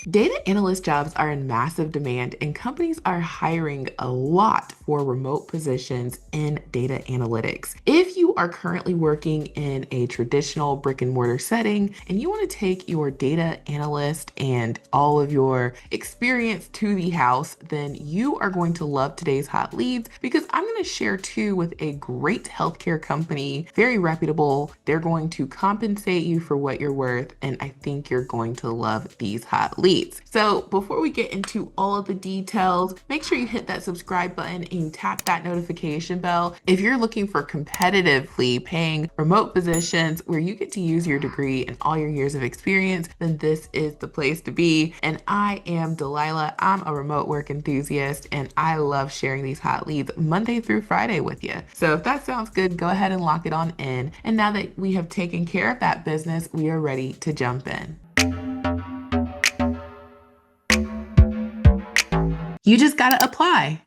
Data analyst jobs are in massive demand, and companies are hiring a lot for remote positions in data analytics. If you are currently working in a traditional brick and mortar setting and you want to take your data analyst and all of your experience to the house, then you are going to love today's hot leads because I'm going to share two with a great healthcare company, very reputable. They're going to compensate you for what you're worth, and I think you're going to love these hot leads. So before we get into all of the details, make sure you hit that subscribe button and you tap that notification bell. If you're looking for competitively paying remote positions where you get to use your degree and all your years of experience, then this is the place to be. And I am Delilah. I'm a remote work enthusiast and I love sharing these hot leads Monday through Friday with you. So if that sounds good, go ahead and lock it on in. And now that we have taken care of that business, we are ready to jump in. You just got to apply.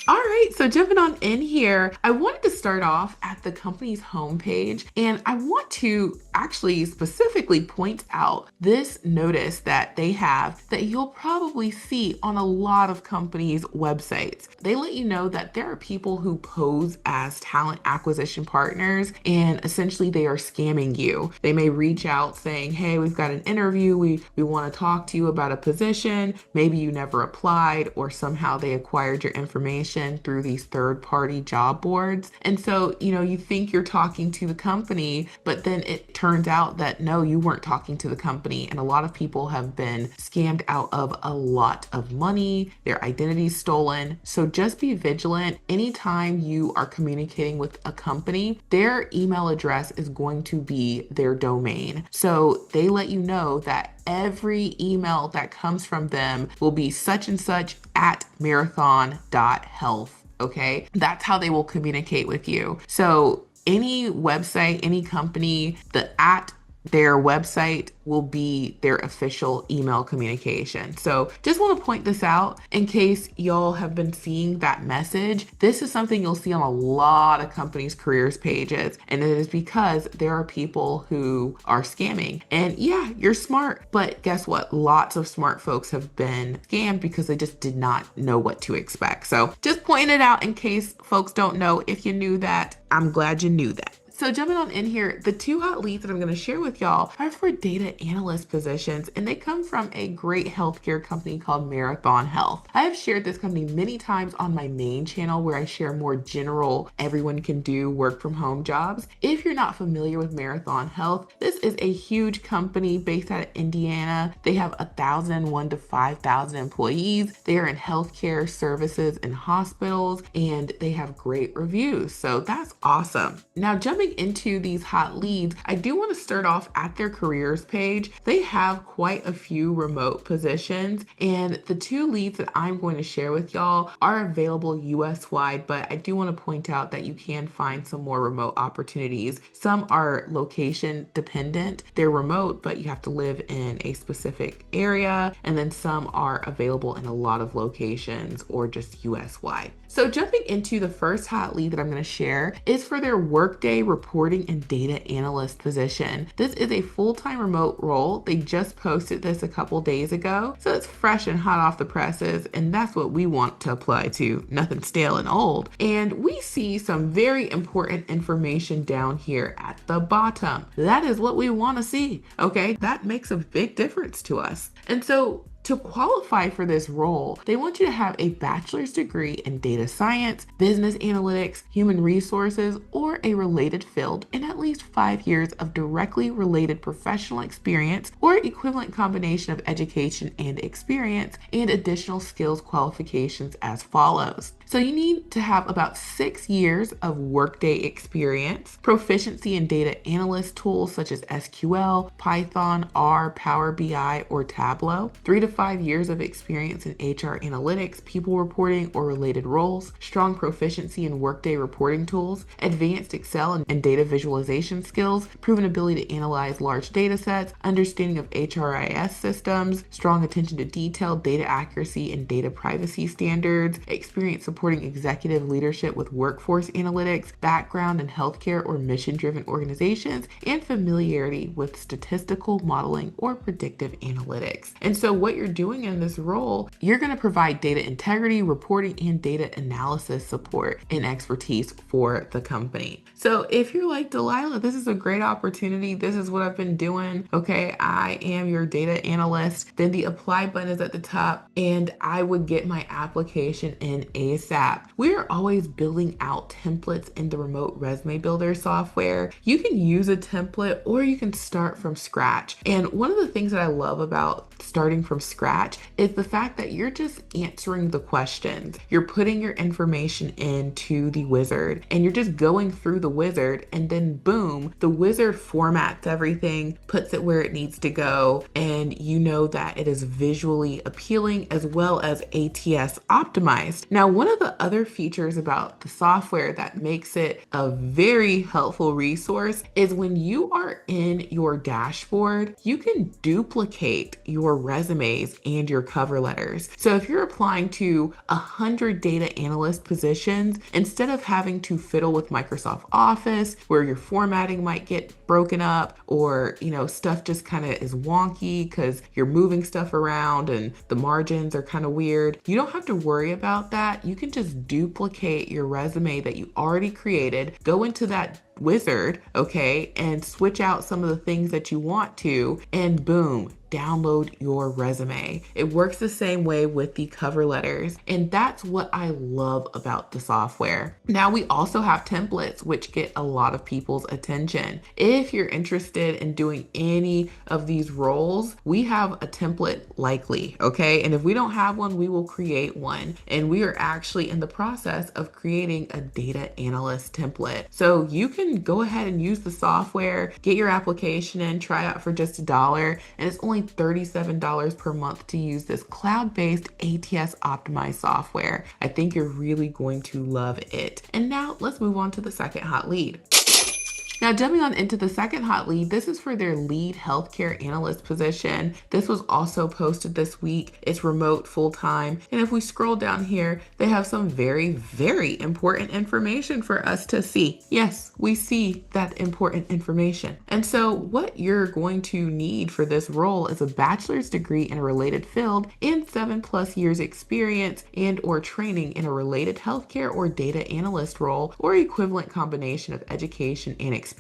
All right, so jumping on in here, I wanted to start off at the company's homepage, and I want to actually specifically point out this notice that they have that you'll probably see on a lot of companies' websites. They let you know that there are people who pose as talent acquisition partners, and essentially they are scamming you. They may reach out saying, hey, we've got an interview, we want to talk to you about a position. Maybe you never applied, or somehow they acquired your information through these third-party job boards. And so, you think you're talking to the company, but then it turns out that no, you weren't talking to the company. And a lot of people have been scammed out of a lot of money, their identities stolen. So just be vigilant. Anytime you are communicating with a company, their email address is going to be their domain. So they let you know that every email that comes from them will be such and such at marathon.health. Okay, that's how they will communicate with you. So any website, any company, the at their website will be their official email communication. So just want to point this out in case y'all have been seeing that message. This is something you'll see on a lot of companies' careers pages. And it is because there are people who are scamming. And yeah, you're smart, but guess what? Lots of smart folks have been scammed because they just did not know what to expect. So just pointing it out in case folks don't know. If you knew that, I'm glad you knew that. So jumping on in here, the two hot leads that I'm going to share with y'all are for data analyst positions, and they come from a great healthcare company called Marathon Health. I have shared this company many times on my main channel where I share more general, everyone can do work from home jobs. If you're not familiar with Marathon Health, this is a huge company based out of Indiana. They have 1,001 to 5,000 employees. They are in healthcare services and hospitals, and they have great reviews. So that's awesome. Now, jumping into these hot leads, I do want to start off at their careers page. They have quite a few remote positions, and the two leads that I'm going to share with y'all are available US wide, but I do want to point out that you can find some more remote opportunities. Some are location dependent. They're remote, but you have to live in a specific area, and then some are available in a lot of locations or just US wide. So jumping into the first hot lead that I'm going to share is for their Workday reporting and data analyst position. This is a full-time remote role. They just posted this a couple days ago, so it's fresh and hot off the presses, and that's what we want to apply to, nothing stale and old. And we see some very important information down here at the bottom. That is what we want to see, okay? That makes a big difference to us. And so to qualify for this role, they want you to have a bachelor's degree in data science, business analytics, human resources, or a related field, and at least 5 years of directly related professional experience or equivalent combination of education and experience, and additional skills qualifications as follows. So you need to have about 6 years of Workday experience, proficiency in data analyst tools such as SQL, Python, R, Power BI, or Tableau, 3 to 5 years of experience in HR analytics, people reporting, or related roles, strong proficiency in Workday reporting tools, advanced Excel and data visualization skills, proven ability to analyze large data sets, understanding of HRIS systems, strong attention to detail, data accuracy, and data privacy standards, experience supporting executive leadership with workforce analytics, background in healthcare or mission-driven organizations, and familiarity with statistical modeling or predictive analytics. And so what you're doing in this role, you're going to provide data integrity, reporting, and data analysis support and expertise for the company. So if you're like, Delilah, this is a great opportunity. This is what I've been doing. Okay, I am your data analyst. Then the apply button is at the top and I would get my application in ASAP. We're always building out templates in the remote resume builder software. You can use a template or you can start from scratch. And one of the things that I love about starting from scratch is the fact that you're just answering the questions. You're putting your information into the wizard and you're just going through the wizard, and then boom, the wizard formats everything, puts it where it needs to go, and you know that it is visually appealing as well as ATS optimized. Now, one of the other features about the software that makes it a very helpful resource is when you are in your dashboard, you can duplicate your resumes and your cover letters. So if you're applying to 100 data analyst positions, instead of having to fiddle with Microsoft Office where your formatting might get broken up, or stuff just kind of is wonky because you're moving stuff around and the margins are kind of weird, you don't have to worry about that. You can just duplicate your resume that you already created, go into that wizard, okay, and switch out some of the things that you want to, and boom, download your resume. It works the same way with the cover letters, and that's what I love about the software. Now, we also have templates which get a lot of people's attention. If you're interested in doing any of these roles, we have a template likely, okay? And if we don't have one, we will create one. And we are actually in the process of creating a data analyst template. So you can go ahead and use the software, get your application in, try out for just $1, and it's only $37 per month to use this cloud-based ATS optimized software. I think you're really going to love it. And now let's move on to the second hot lead. Now, jumping on into the second hot lead, this is for their lead healthcare analyst position. This was also posted this week. It's remote, full-time. And if we scroll down here, they have some very, very important information for us to see. Yes, we see that important information. And so what you're going to need for this role is a bachelor's degree in a related field and 7+ years experience and or training in a related healthcare or data analyst role or equivalent combination of education and experience.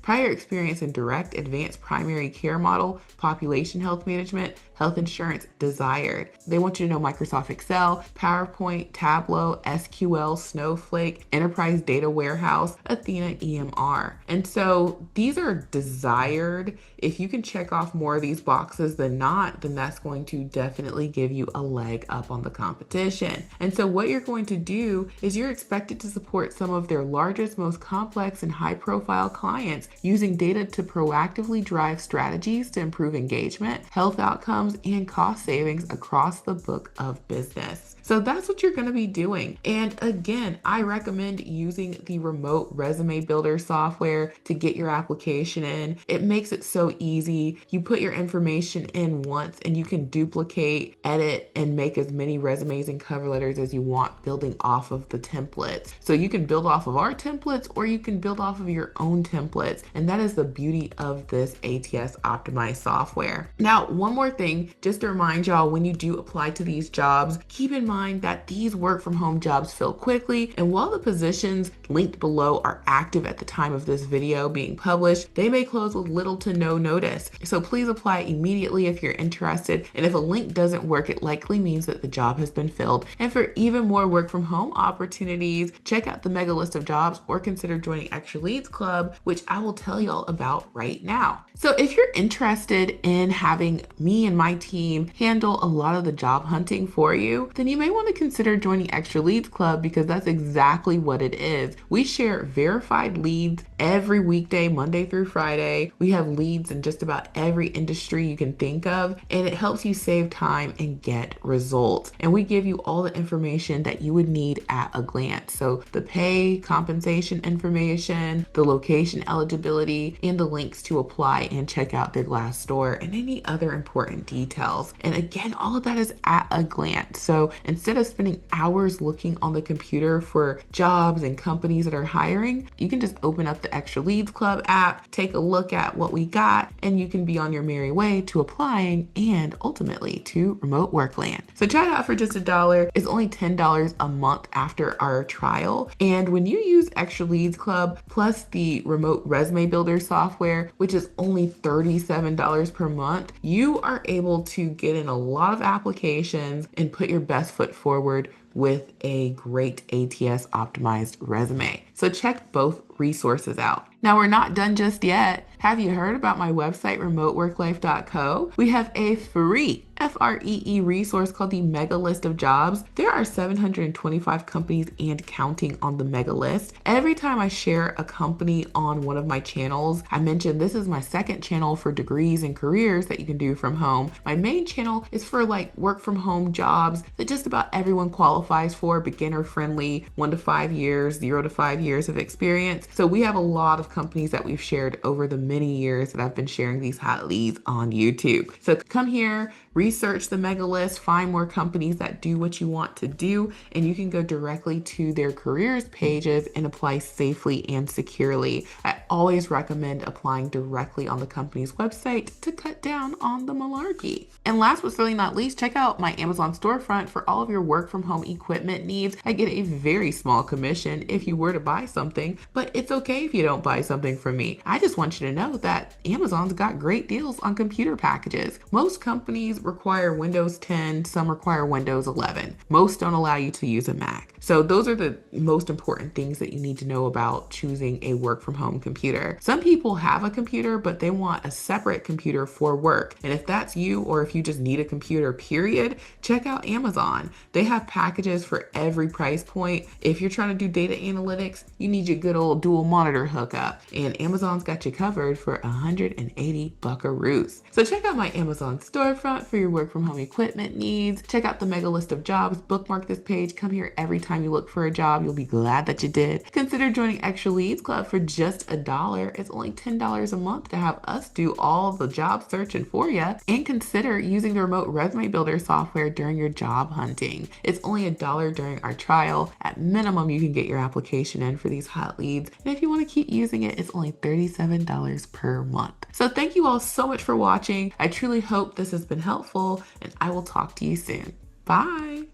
Prior experience in direct advanced primary care model, population health management, health insurance desired. They want you to know Microsoft Excel, PowerPoint, Tableau, SQL, Snowflake, Enterprise Data Warehouse, Athena EMR. And so these are desired. If you can check off more of these boxes than not, then that's going to definitely give you a leg up on the competition. And so what you're going to do is you're expected to support some of their largest, most complex and high profile clients using data to proactively drive strategies to improve engagement, health outcomes, and cost savings across the book of business. So that's what you're going to be doing. And again, I recommend using the remote resume builder software to get your application in. It makes it so easy. You put your information in once and you can duplicate, edit, and make as many resumes and cover letters as you want, building off of the templates. So you can build off of our templates or you can build off of your own templates. And that is the beauty of this ATS optimized software. Now, one more thing, just to remind y'all, when you do apply to these jobs, keep in mind that these work from home jobs fill quickly. And while the positions linked below are active at the time of this video being published, they may close with little to no notice. So please apply immediately if you're interested. And if a link doesn't work, it likely means that the job has been filled. And for even more work from home opportunities, check out the mega list of jobs or consider joining Extra Leads Club, which I will tell y'all about right now. So if you're interested in having me and my team handle a lot of the job hunting for you, then you may want to consider joining Extra Leads Club, because that's exactly what it is. We share verified leads every weekday, Monday through Friday. We have leads in just about every industry you can think of, and it helps you save time and get results. And we give you all the information that you would need at a glance. So the pay, compensation information, the location eligibility, and the links to apply and check out their Glassdoor and any other important details. And again, all of that is at a glance. So instead of spending hours looking on the computer for jobs and companies that are hiring, you can just open up the Extra Leads Club app, take a look at what we got, and you can be on your merry way to applying and ultimately to remote work land. So try it out for just $1. It's only $10 a month after our trial. And when you use Extra Leads Club plus the remote resume builder software, which is only $37 per month, you are able to get in a lot of applications and put your best foot forward with a great ATS optimized resume. So check both resources out. Now, we're not done just yet. Have you heard about my website, remoteworklife.co? We have a free FREE resource called the Mega List of Jobs. There are 725 companies and counting on the Mega List. Every time I share a company on one of my channels, I mention this is my second channel for degrees and careers that you can do from home. My main channel is for like work from home jobs that just about everyone qualifies for, beginner friendly, 1 to 5 years, 0 to 5 years of experience. So we have a lot of companies that we've shared over the many years that I've been sharing these hot leads on YouTube. So come here, research the Mega List, find more companies that do what you want to do, and you can go directly to their careers pages and apply safely and securely. I always recommend applying directly on the company's website to cut down on the malarkey. And last but certainly not least, check out my Amazon storefront for all of your work from home equipment needs. I get a very small commission if you were to buy something, but it's okay if you don't buy something from me. I just want you to know that Amazon's got great deals on computer packages. Most companies require Windows 10, some require Windows 11. Most don't allow you to use a Mac. So those are the most important things that you need to know about choosing a work from home computer. Some people have a computer, but they want a separate computer for work. And if that's you, or if you just need a computer, period, check out Amazon. They have packages for every price point. If you're trying to do data analytics, you need your good old dual monitor hookup. And Amazon's got you covered for 180 buckaroos. So check out my Amazon storefront for your work from home equipment needs. Check out the Mega List of Jobs. Bookmark this page. Come here every time you look for a job. You'll be glad that you did. Consider joining Extra Leads Club for just $1. It's only $10 a month to have us do all the job searching for you. And consider using the remote resume builder software during your job hunting. It's only $1 during our trial. At minimum, you can get your application in for these hot leads. And if you want to keep using it, it's only $37 per month. So thank you all so much for watching. I truly hope this has been helpful, and I will talk to you soon. Bye.